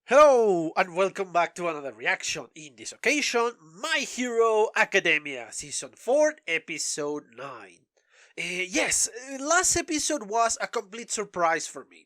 Hello and welcome back to another reaction. In this occasion, My Hero Academia Season 4 Episode 9. Last episode was a complete surprise for me.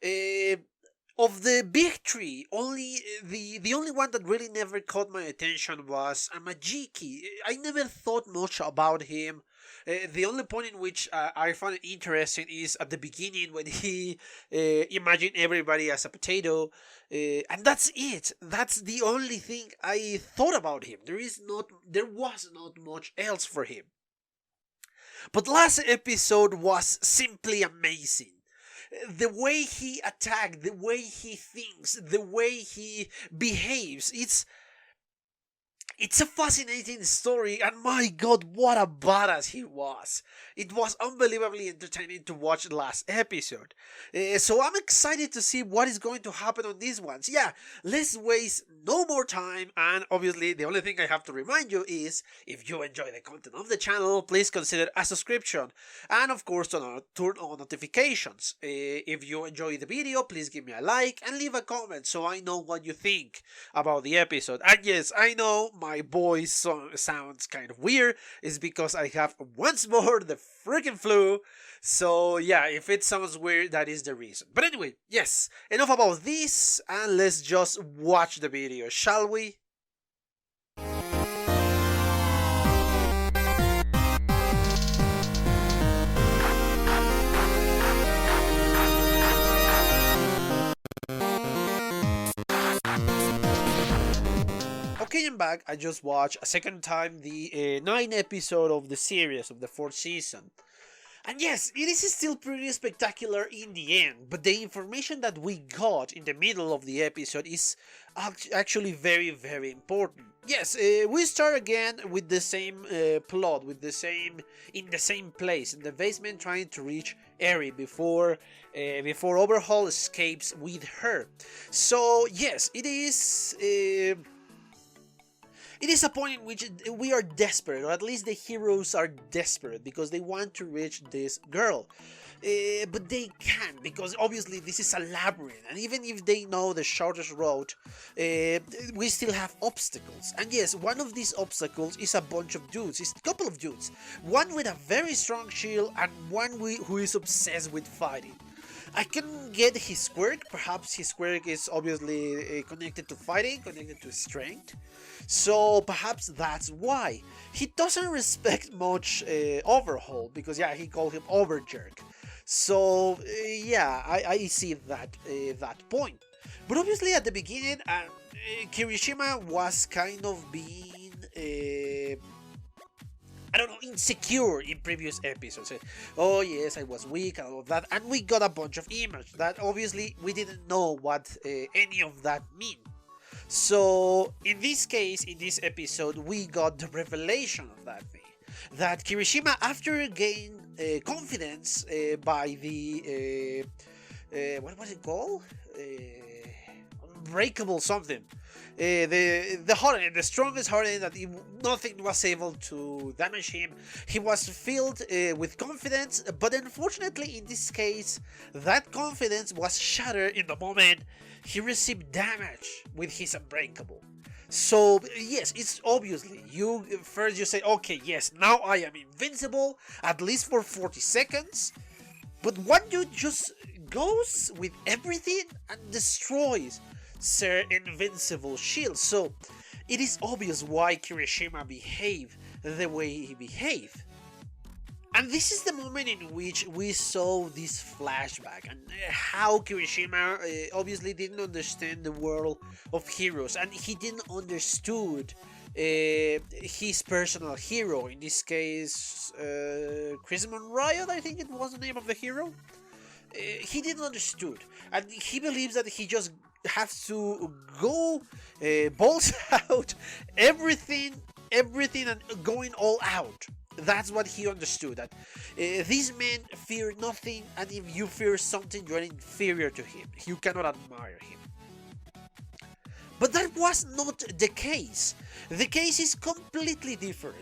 Uh, of the big three, only the only one that really never caught my attention was Amajiki. I never thought much about him. The only point in which I found it interesting is at the beginning when he imagined everybody as a potato, and that's it. That's the only thing I thought about him. There was not much else for him. But last episode was simply amazing. The way he attacked, the way he thinks, the way he behaves, it's a fascinating story, and my god, what a badass he was. It was unbelievably entertaining to watch the last episode. So I'm excited to see what is going to happen on these ones. Yeah, let's waste no more time, and obviously the only thing I have to remind you is, if you enjoy the content of the channel, please consider a subscription, and of course turn on notifications. If you enjoy the video, please give me a like and leave a comment so I know what you think about the episode. And yes, I know my voice sounds kind of weird. It's because I have once more the freaking flu. So yeah, if it sounds weird, that is the reason. But anyway, yes, enough about this, and let's just watch the video, shall we? Okay, I'm back. I just watched a second time the 9 episode of the series of the 4th season. And yes, it is still pretty spectacular in the end, but the information that we got in the middle of the episode is actually very important. Yes, we start again with the same plot, in the same place, in the basement, trying to reach Eri before Overhaul escapes with her. So yes, it is. It is a point in which we are desperate, or at least the heroes are desperate, because they want to reach this girl. But they can't, because obviously this is a labyrinth, and even if they know the shortest road, we still have obstacles. And yes, one of these obstacles is a bunch of dudes, it's a couple of dudes. One with a very strong shield, and one who is obsessed with fighting. I can get his quirk. Perhaps his quirk is obviously connected to fighting, connected to strength. So perhaps that's why. He doesn't respect much Overhaul, because yeah, he called him Overjerk. So yeah, I see that point. But obviously at the beginning, Kirishima was kind of being I don't know, insecure in previous episodes. Oh yes, I was weak and all of that, and we got a bunch of images that obviously we didn't know what any of that mean. So in this case, in this episode, we got the revelation of that thing. That Kirishima, after gained confidence by the what was it called? Unbreakable something. The harden, the strongest harden, that nothing was able to damage him. He was filled with confidence, but unfortunately in this case, that confidence was shattered in the moment he received damage with his unbreakable. So yes, it's obviously you say, okay, yes, now I am invincible, at least for 40 seconds. But one dude just goes with everything and destroys Sir Invincible Shield. So it is obvious why Kirishima behaved the way he behaved. And this is the moment in which we saw this flashback, and how Kirishima obviously didn't understand the world of heroes, and he didn't understood his personal hero, in this case Chrisman Riot, I think it was the name of the hero. He didn't understood, and he believes that he just has to go balls out, everything and going all out. That's what he understood, that these men fear nothing, and if you fear something, you are inferior to him. You cannot admire him. But that was not the case. The case is completely different.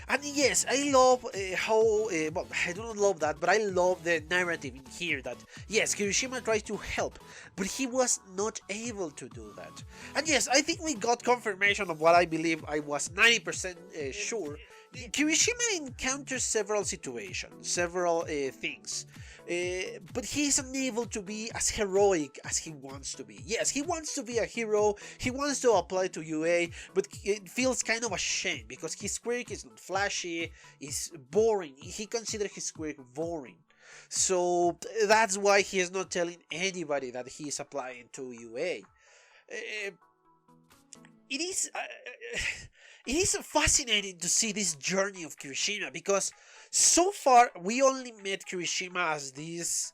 And yes, I love how, well, I do not love that, but I love the narrative in here that, yes, Kirishima tried to help, but he was not able to do that. And yes, I think we got confirmation of what I believe I was 90% sure. Kirishima encounters several situations, several things, but he is unable to be as heroic as he wants to be. Yes, he wants to be a hero, he wants to apply to UA, but it feels kind of ashamed because his quirk is not flashy, is boring. He considers his quirk boring. So that's why he is not telling anybody that he is applying to UA. Uh, it is it is fascinating to see this journey of Kirishima because so far we only met Kirishima as this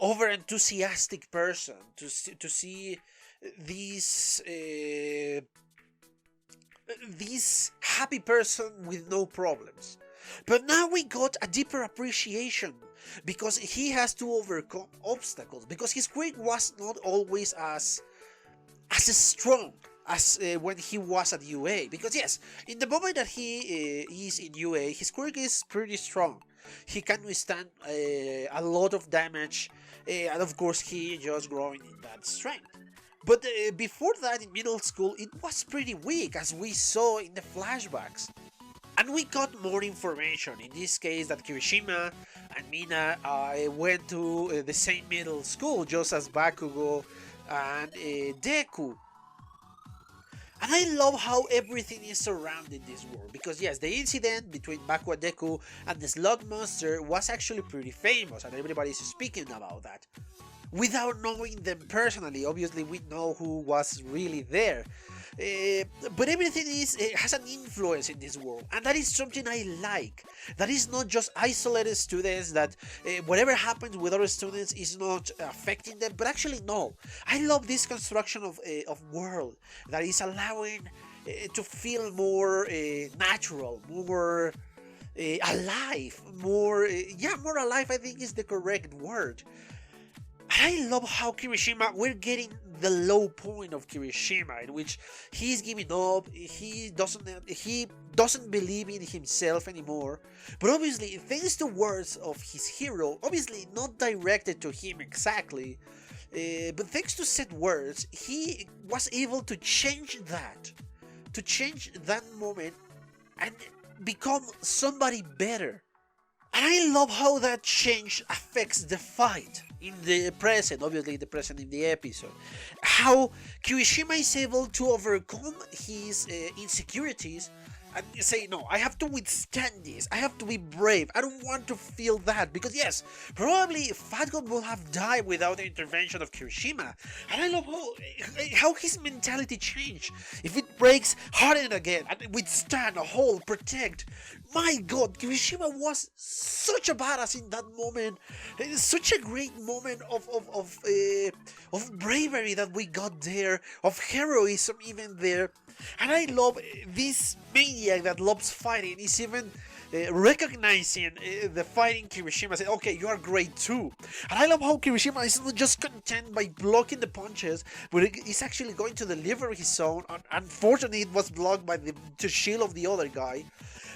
over enthusiastic person to see this this happy person with no problems. But now we got a deeper appreciation because he has to overcome obstacles because his quirk was not always as strong as when he was at UA. Because yes, in the moment that he is in UA, his quirk is pretty strong. He can withstand a lot of damage, and of course he just growing in that strength. But before that, in middle school, it was pretty weak, as we saw in the flashbacks. And we got more information, in this case that Kirishima and Mina went to the same middle school, just as Bakugo and Deku. And I love how everything is surrounding this world, because yes, the incident between Baku and Deku and the Slug Monster was actually pretty famous, and everybody's speaking about that. Without knowing them personally, obviously we know who was really there. But everything has an influence in this world, and that is something I like. That is not just isolated students, that whatever happens with other students is not affecting them, but actually no. I love this construction of world that is allowing to feel more natural, more alive, more more alive, I think is the correct word. I love how Kirishima, we're getting the low point of Kirishima, in which he's giving up, he doesn't believe in himself anymore. But obviously, thanks to words of his hero, obviously not directed to him exactly, but thanks to said words, he was able to change that moment, and become somebody better. And I love how that change affects the fight in the present, obviously the present in the episode. How Kirishima is able to overcome his insecurities and say, no, I have to withstand this, I have to be brave, I don't want to feel that, because yes, probably Fatgum will have died without the intervention of Kirishima, and I love how his mentality changed. If it breaks, harden again, and withstand, hold, protect. My god, Kirishima was such a badass in that moment, such a great moment of bravery that we got there, of heroism even there. And I love this maniac that loves fighting is even recognizing the fighting Kirishima, saying, okay, you are great too. And I love how Kirishima is not just content by blocking the punches, but he's actually going to deliver his own. Unfortunately, it was blocked by the shield of the other guy.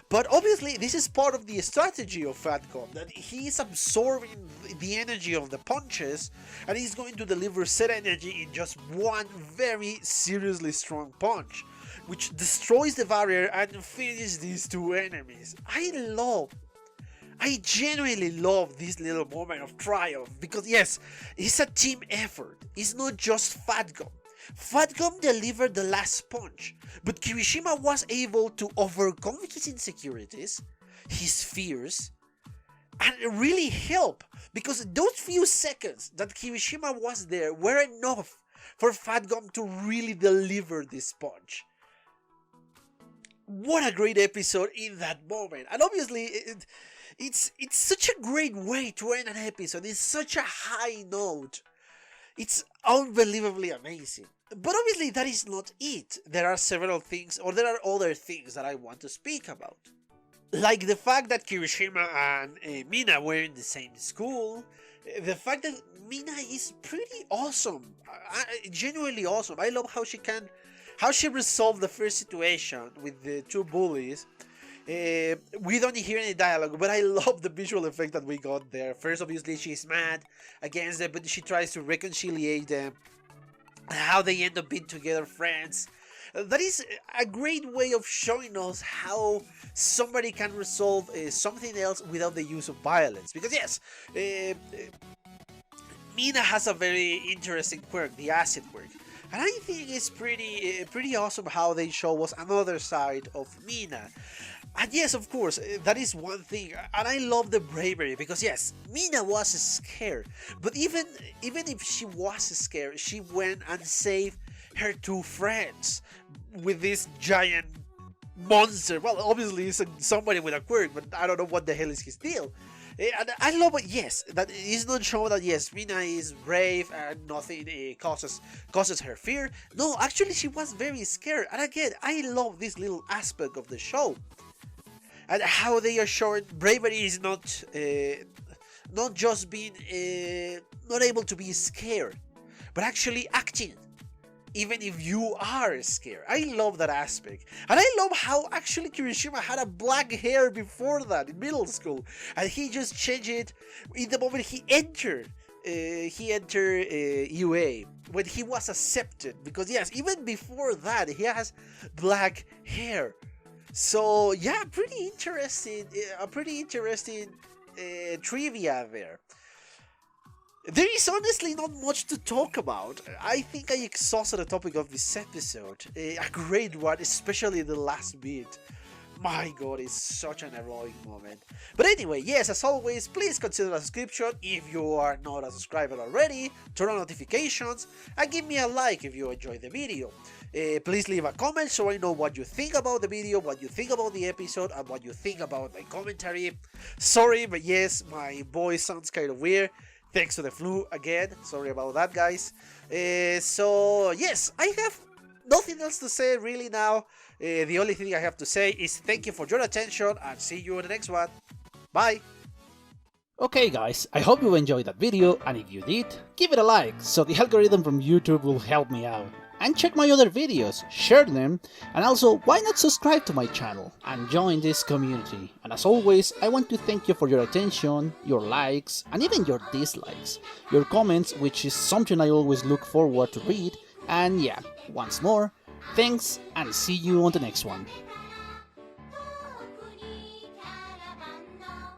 But obviously, this is part of the strategy of Fatgum, that he is absorbing the energy of the punches, and he's going to deliver said energy in just one very seriously strong punch, which destroys the barrier and finishes these two enemies. I genuinely love this little moment of triumph, because yes, it's a team effort, it's not just Fatgum. Fatgum delivered the last punch, but Kirishima was able to overcome his insecurities, his fears, and really help, because those few seconds that Kirishima was there were enough for Fatgum to really deliver this punch. What a great episode in that moment, and obviously it's such a great way to end an episode. It's such a high note. It's unbelievably amazing. But obviously that is not it. There are several things, or there are other things that I want to speak about. Like the fact that Kirishima and Mina were in the same school. The fact that Mina is pretty awesome. Genuinely awesome. I love how she resolved the first situation with the two bullies. We don't hear any dialogue, but I love the visual effect that we got there. First, obviously, she's mad against them, but she tries to reconciliate them. How they end up being together friends. That is a great way of showing us how somebody can resolve something else without the use of violence. Because yes, Mina has a very interesting quirk, the acid quirk. And I think it's pretty awesome how they show us another side of Mina. And yes, of course, that is one thing. And I love the bravery because yes, Mina was scared. But even if she was scared, she went and saved her two friends with this giant monster. Well, obviously it's somebody with a quirk, but I don't know what the hell is his deal. And I love it, yes, that it's not shown that yes, Mina is brave and nothing causes her fear. No, actually she was very scared. And again, I love this little aspect of the show. And how they are showing bravery is not just being not able to be scared, but actually acting even if you are scared. I love that aspect. And I love how actually Kirishima had a black hair before that in middle school, and he just changed it in the moment he entered UA, when he was accepted, because yes, even before that he has black hair. So yeah, pretty interesting trivia there. There is honestly not much to talk about. I think I exhausted the topic of this episode. A great one, especially the last bit. My god, it's such an heroic moment. But anyway, yes, as always, please consider a subscription if you are not a subscriber already, turn on notifications, and give me a like if you enjoyed the video. Please leave a comment so I know what you think about the video, what you think about the episode, and what you think about my commentary. Sorry, but yes, my voice sounds kind of weird. Thanks to the flu again. Sorry about that, guys. So, yes, I have nothing else to say really now. The only thing I have to say is thank you for your attention and see you in the next one. Bye. Okay guys, I hope you enjoyed that video, and if you did, give it a like so the algorithm from YouTube will help me out. And check my other videos, share them, and also why not subscribe to my channel and join this community. And as always, I want to thank you for your attention, your likes, and even your dislikes, your comments, which is something I always look forward to read. And yeah, once more, thanks and see you on the next one.